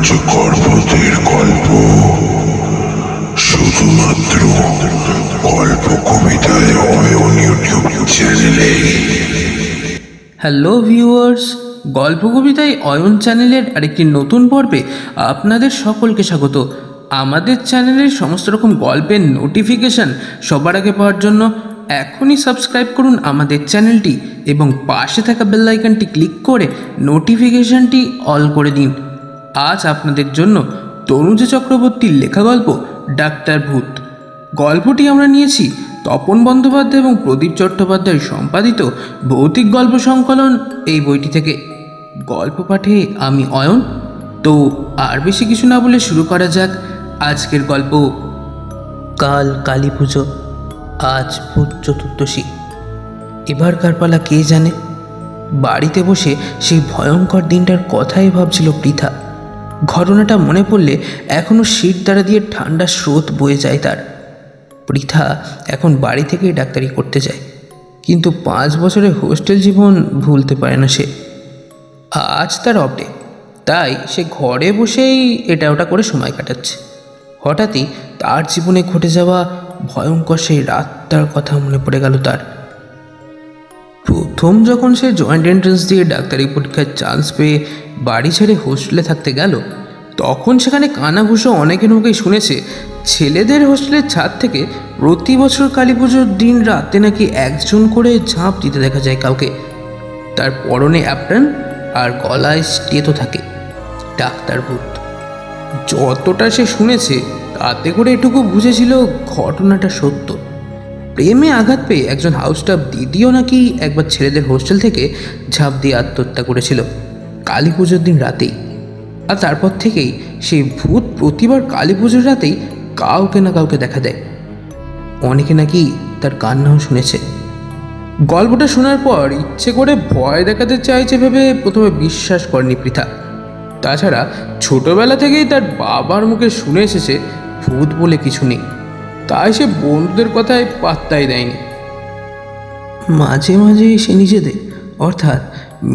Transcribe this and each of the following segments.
পঞ্চগর্ভদের গল্প শুধুমাত্র গল্প কবিতায় অয়ন ইউটিউব চ্যানেলে। হ্যালো ভিউয়ার্স, গল্প কবিতায় অয়ন চ্যানেলের আরেকটি নতুন পর্বে আপনাদের সকলকে স্বাগত। আমাদের চ্যানেলের সমস্ত রকম গল্পের নোটিফিকেশান সবার আগে পাওয়ার জন্য এখনই সাবস্ক্রাইব করুন আমাদের চ্যানেলটি এবং পাশে থাকা বেল আইকনটি ক্লিক করে নোটিফিকেশানটি অল করে দিন। আজ আপনাদের জন্য তনুজা চক্রবর্তীর লেখা গল্প ডাক্তার ভূত। গল্পটি আমরা নিয়েছি তপন বন্দ্যোপাধ্যায় এবং প্রদীপ চট্টোপাধ্যায় সম্পাদিত ভৌতিক গল্প সংকলন এই বইটি থেকে। গল্প পাঠে আমি অয়ন। তো আর বেশি কিছু না বলে শুরু করা যাক আজকের গল্প। কাল কালী পুজো, আজ ভূত চতুর্দশী। এবারকার পালা কে জানে। বাড়িতে বসে সেই ভয়ঙ্কর দিনটার কথাই ভাবছিল পৃথা। ঘটনাটা মনে পড়লে এখনও শির দ্বারা দিয়ে ঠান্ডা স্রোত বয়ে যায় তার। পৃথা এখন বাড়ি থেকেই ডাক্তারি করতে যায়, কিন্তু 5 বছরের হোস্টেল জীবন ভুলতে পারে না সে। আজ তার অফ ডে, তাই সে ঘরে বসেই এটা ওটা করে সময় কাটাচ্ছে। হঠাৎই তার জীবনে ঘটে যাওয়া ভয়ঙ্কর সেই রাতটার কথা মনে পড়ে গেল তার। প্রথম যখন সে জয়েন্ট এন্ট্রান্স দিয়ে ডাক্তারি পরীক্ষার চান্স পেয়ে বাড়ি ছেড়ে হোস্টেলে থাকতে গেল, তখন সেখানে কানাঘুষো অনেকের মুখেই শুনেছে ছেলেদের হোস্টেলের ছাদ থেকে প্রতি বছর কালী পুজোর দিন রাতে নাকি একজন করে ঝাঁপ দিতে দেখা যায় কাউকে। তার পরনে অ্যাপ্রন আর গলায় স্টেথো থাকে, ডাক্তার ভূত। যতটা সে শুনেছে তাতে করে এটুকু বুঝেছিল ঘটনাটা সত্য। প্রেমে আঘাত পেয়ে একজন হাউস স্টাফ দিদিও নাকি একবার ছেলেদের হোস্টেল থেকে ঝাঁপ দিয়ে আত্মহত্যা করেছিল কালী পুজোর দিন রাতেই। আর তারপর থেকেই সেই ভূত প্রতিবার কালী পুজোর রাতেই কাউকে না কাউকে দেখা দেয়। অনেকে নাকি তার কান্নাও শুনেছে। গল্পটা শোনার পর ইচ্ছে করে ভয় দেখাতে চাইছে ভেবে প্রথমে বিশ্বাস করেনি পৃথা। তাছাড়া ছোটবেলা থেকেই তার বাবার মুখে শুনে এসেছে ভূত বলে কিছু নেই, তাই সে বন্ধুদের কথায় পাত্তাই দেয়নি। মাঝে মাঝে সে নিজেদের অর্থাৎ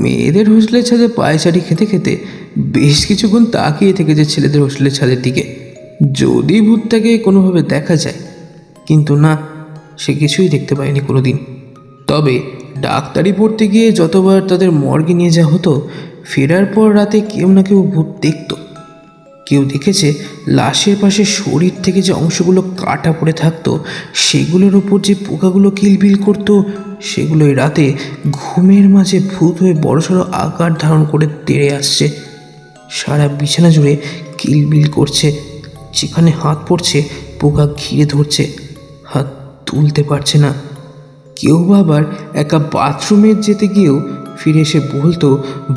মেয়েদের হোস্টেলের ছাদে পায়চারি খেতে খেতে বেশ কিছুক্ষণ তাকিয়ে থেকেছে ছেলেদের হোস্টেলের ছাদের দিকে, যদি ভূতটাকে কোনোভাবে দেখা যায়। কিন্তু না, সে কিছুই দেখতে পায়নি কোনো দিন। তবে ডাক্তারি পড়তে গিয়ে যতবার তাদের মর্গে নিয়ে যাওয়া হতো, ফেরার পর রাতে কেউ না কেউ ভূত দেখত। কেউ দেখেছে লাশের পাশে শরীর থেকে যে অংশগুলো কাটা পড়ে থাকতো, সেগুলোর ওপর যে পোকাগুলো কিলবিল করতো, সেগুলোই রাতে ঘুমের মাঝে ভূত হয়ে বড়সড় আকার ধারণ করে তেড়ে আসছে। সারা বিছানা জুড়ে কিলবিল করছে, যেখানে হাত পড়ছে পোকা ঘিরে ধরছে, হাত তুলতে পারছে না। কেউ বা আবার একা বাথরুমে যেতে গিয়েও ফিরে এসে বলতো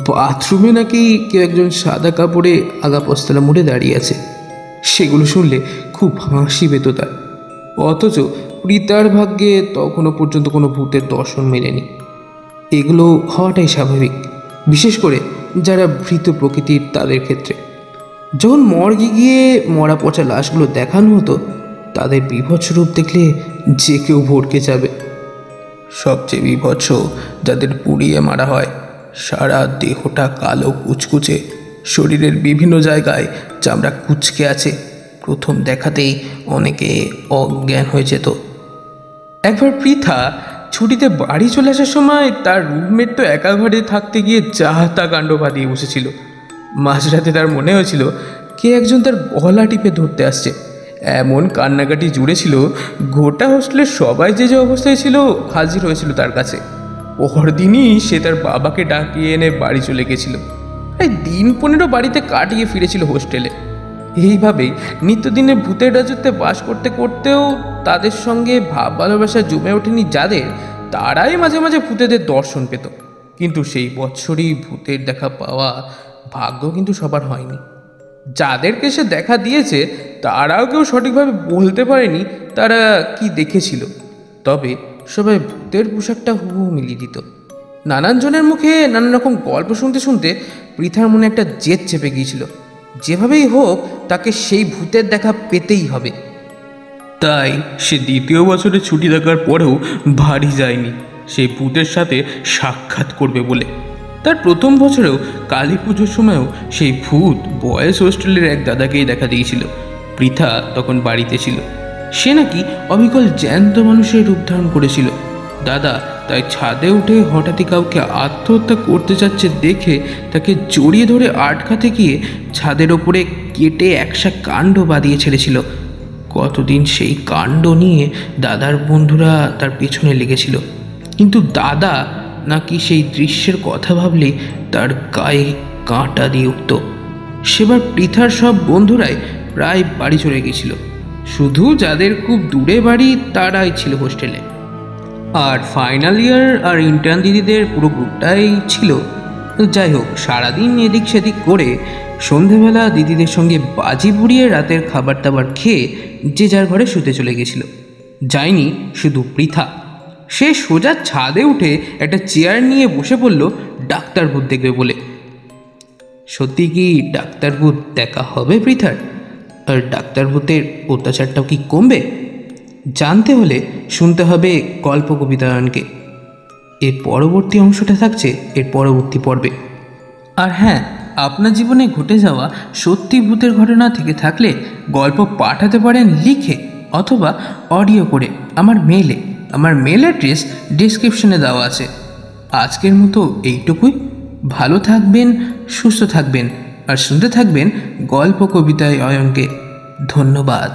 বাথরুমে নাকি কেউ একজন সাদা কাপড়ে আগা পস্তলা মুড়ে দাঁড়িয়ে আছে। সেগুলো শুনলে খুব হাসি পেত তার। অথচ পৃথার ভাগ্যে তখনও পর্যন্ত কোনো ভূতের দর্শন মেলেনি। এগুলো হওয়াটাই স্বাভাবিক, বিশেষ করে যারা ভীত প্রকৃতির তাদের ক্ষেত্রে। যখন মর্গে গিয়ে মরা পচা লাশগুলো দেখানো হতো, তাদের বিভৎস রূপ দেখলে যে কেউ ভড়কে যাবে। সবচেয়ে বিভৎস যাদের পুড়িয়ে মারা হয়, সারা দেহটা কালো কুচকুচে, শরীরের বিভিন্ন জায়গায় চামড়া কুচকে আছে। প্রথম দেখাতেই অনেকে অজ্ঞান হয়ে যেত। একবার পৃথা ছুটিতে বাড়ি চলে আসার সময় তার রুমমেট তো একা ঘরে থাকতে গিয়ে যাতা কাণ্ড বাঁধিয়ে বসেছিল। মাঝরাতে তার মনে হয়েছিল কে একজন তার গলা টিপে ধরতে আসছে। এমন কান্নাকাটি জুড়েছিল, গোটা হোস্টেলের সবাই যে যে অবস্থায় ছিল হাজির হয়েছিল তার কাছে। পরদিনই সে তার বাবাকে ডাকিয়ে এনে বাড়ি চলে গেছিল। এই দিন 15 বাড়িতে কাটিয়ে ফিরেছিল হোস্টেলে। এইভাবেই নিত্যদিনের ভূতের রাজত্বে বাস করতে করতেও তাদের সঙ্গে ভাব ভালোবাসা জমে ওঠেনি যাদের, তারাই মাঝে মাঝে ভূতেদের দর্শন পেত। কিন্তু সেই বৎসরই ভূতের দেখা পাওয়া ভাগ্য কিন্তু সবার হয়নি। যাদেরকে সে দেখা দিয়েছে তারাও কেউ সঠিকভাবে বলতে পারেনি তারা কি দেখেছিল। তবে সবাই ভূতের পোশাকটা হুবহু মিলিয়ে দিত। নানান জনের মুখে নানান রকম গল্প শুনতে শুনতে পৃথার মনে একটা জেদ চেপে গিয়েছিল, যেভাবেই হোক তাকে সেই ভূতের দেখা পেতেই হবে। তাই সে দ্বিতীয় বছরে ছুটি থাকার পরেও বাড়ি যায়নি সেই ভূতের সাথে সাক্ষাৎ করবে বলে। তার প্রথম বছরেও কালী পুজোর সময়ও সেই ভূত বয়েজ হোস্টেলের এক দাদাকেই দেখা দিয়েছিল। পৃথা তখন বাড়িতে ছিল। সে নাকি অবিকল জ্যান্ত মানুষের রূপ ধারণ করেছিল। দাদা তাই ছাদে উঠে হঠাৎই কাউকে আত্মহত্যা করতে যাচ্ছে দেখে তাকে জড়িয়ে ধরে আটকাতে গিয়ে ছাদের ওপরে কেটে একসা কাণ্ড বাঁধিয়ে ছেড়েছিল। কতদিন সেই কাণ্ড নিয়ে দাদার বন্ধুরা তার পেছনে লেগেছিল, কিন্তু দাদা নাকি সেই দৃশ্যের কথা ভাবলেই তার গায়ে কাঁটা দিয়ে উঠত। সেবার পৃথার সব বন্ধুরাই প্রায় বাড়ি চলে গেছিল, শুধু যাদের খুব দূরে বাড়ি তারাই ছিল হোস্টেলে। আর ফাইনাল ইয়ার আর ইন্টার্ন দিদিদের পুরো গ্রুপটাই ছিল। যাই হোক, সারাদিন এদিক সেদিক করে সন্ধেবেলা দিদিদের সঙ্গে বাজি পুড়িয়ে রাতের খাবার দাবার খেয়ে যে যার ঘরে শুতে চলে গেছিল। যায়নি শুধু পৃথা। সে সোজা ছাদে উঠে একটা চেয়ার নিয়ে বসে পড়ল ডাক্তার ভূত দেখবে বলে। সত্যি কি ডাক্তার ভূত দেখা হবে পৃথার? আর ডাক্তার ভূতের অত্যাচারটাও কি কমবে? জানতে হলে শুনতে হবে গল্প কবিতায়নকে। এর পরবর্তী অংশটা থাকছে এর পরবর্তী পর্বে। আর হ্যাঁ, আপনার জীবনে ঘটে যাওয়া সত্যি ভূতের ঘটনা থেকে থাকলে গল্প পাঠাতে পারেন লিখে অথবা অডিও করে আমার মেইলে। আমার মেল অ্যাড্রেস ডিসক্রিপশনে দেওয়া আছে। আজকের মতো এইটুকুই। ভালো থাকবেন, সুস্থ থাকবেন আর শুনতে থাকবেন গল্প কবিতায় অয়নকে। ধন্যবাদ।